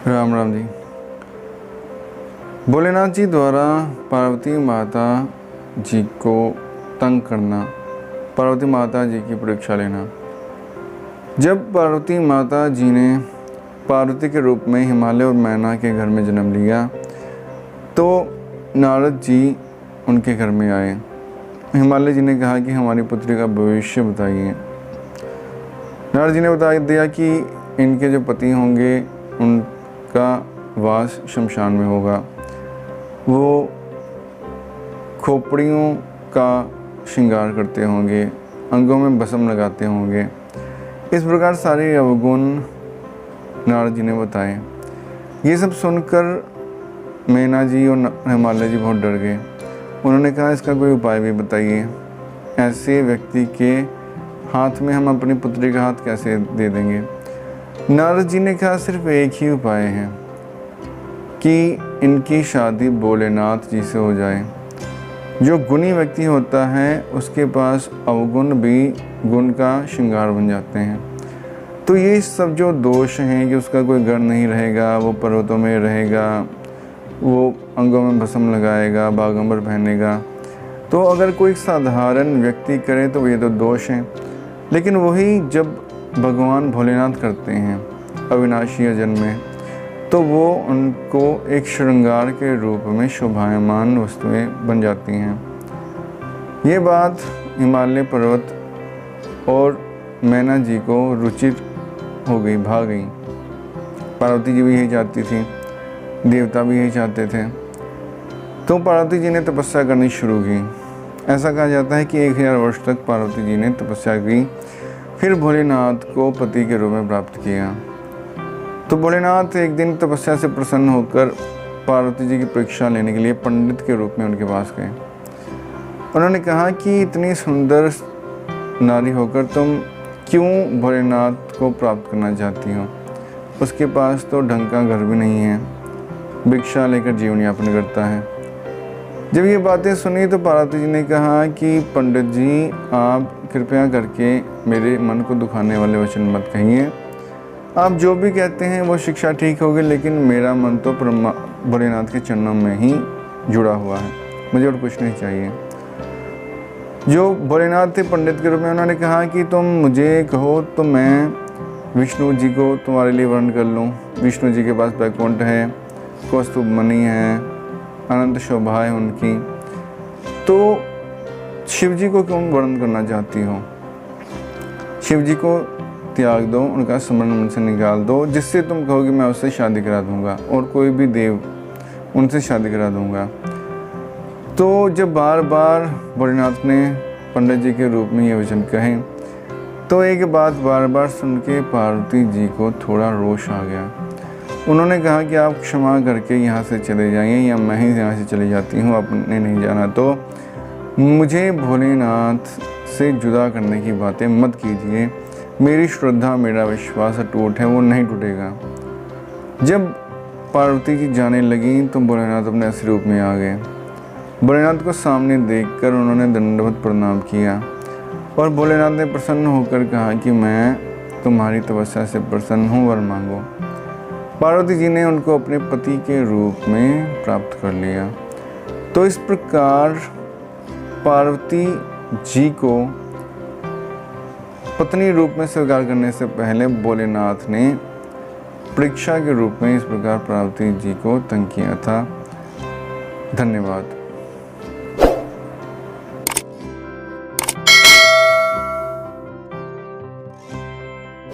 राम राम जी। भोलेनाथ जी द्वारा पार्वती माता जी को तंग करना, पार्वती माता जी की परीक्षा लेना। जब पार्वती माता जी ने पार्वती के रूप में हिमालय और मैना के घर में जन्म लिया तो नारद जी उनके घर में आए। हिमालय जी ने कहा कि हमारी पुत्री का भविष्य बताइए। नारद जी ने बता दिया कि इनके जो पति होंगे उनका वास शमशान में होगा, वो खोपड़ियों का श्रृंगार करते होंगे, अंगों में भस्म लगाते होंगे। इस प्रकार सारे अवगुण नारद जी ने बताए। ये सब सुनकर मैना जी और हिमालय जी बहुत डर गए। उन्होंने कहा इसका कोई उपाय भी बताइए, ऐसे व्यक्ति के हाथ में हम अपनी पुत्री का हाथ कैसे दे देंगे। नारद जी ने कहा सिर्फ एक ही उपाय है कि इनकी शादी भोलेनाथ जी से हो जाए। जो गुणी व्यक्ति होता है उसके पास अवगुण भी गुण का श्रृंगार बन जाते हैं। तो ये सब जो दोष हैं कि उसका कोई गढ़ नहीं रहेगा, वो पर्वतों में रहेगा, वो अंगों में भस्म लगाएगा, बागंबर पहनेगा, तो अगर कोई साधारण व्यक्ति करे तो ये तो दोष हैं। लेकिन वही जब भगवान भोलेनाथ करते हैं अविनाशी अजन्मे में, तो वो उनको एक श्रृंगार के रूप में शोभायमान वस्तुएं बन जाती हैं। ये बात हिमालय पर्वत और मैना जी को रुचिर हो गई, भाग गई। पार्वती जी भी यही चाहती थी, देवता भी यही चाहते थे। तो पार्वती जी ने तपस्या करनी शुरू की। ऐसा कहा जाता है कि 1000 वर्ष तक पार्वती जी ने तपस्या की, फिर भोलेनाथ को पति के रूप में प्राप्त किया। तो भोलेनाथ एक दिन तपस्या से प्रसन्न होकर पार्वती जी की परीक्षा लेने के लिए पंडित के रूप में उनके पास गए। उन्होंने कहा कि इतनी सुंदर नारी होकर तुम क्यों भोलेनाथ को प्राप्त करना चाहती हो? उसके पास तो ढंग का घर भी नहीं है, भिक्षा लेकर जीवन यापन करता है। जब ये बातें सुनी तो पार्वती जी ने कहा कि पंडित जी आप कृपया करके मेरे मन को दुखाने वाले वचन मत कहिए। आप जो भी कहते हैं वो शिक्षा ठीक होगी, लेकिन मेरा मन तो भोलेनाथ के चरणों में ही जुड़ा हुआ है, मुझे और कुछ नहीं चाहिए। जो भोलेनाथ थे पंडित के रूप में, उन्होंने कहा कि तुम मुझे कहो तो मैं विष्णु जी को तुम्हारे लिए वर्ण कर लूँ। विष्णु जी के पास बैकुंठ है, कौस्तुभ मणि है, अनंत शोभा है उनकी। तो शिव जी को क्यों वर्ण करना चाहती हो? शिव जी को त्याग दो, उनका स्मरण मन से निकाल दो, जिससे तुम कहोगे मैं उससे शादी करा दूंगा और कोई भी देव उनसे शादी करा दूंगा। तो जब बार बार भोलेनाथ ने पंडित जी के रूप में ये वचन कहे तो एक बात बार बार सुन के पार्वती जी को थोड़ा रोष आ गया। उन्होंने कहा कि आप क्षमा करके यहाँ से चले जाइए या मैं ही यहाँ से चली जाती हूँ, आपने नहीं जाना तो मुझे भोलेनाथ से जुदा करने की बातें मत कीजिए। मेरी श्रद्धा, मेरा विश्वास अटूट है, वो नहीं टूटेगा। जब पार्वती जी जाने लगी तो भोलेनाथ अपने असली रूप में आ गए। भोलेनाथ को सामने देखकर उन्होंने दंडवत प्रणाम किया और भोलेनाथ ने प्रसन्न होकर कहा कि मैं तुम्हारी तपस्या से प्रसन्न हूँ, वर मांगो। पार्वती जी ने उनको अपने पति के रूप में प्राप्त कर लिया। तो इस प्रकार पार्वती जी को पत्नी रूप में स्वीकार करने से पहले भोलेनाथ ने परीक्षा के रूप में इस प्रकार पार्वती जी को तंग किया था। धन्यवाद।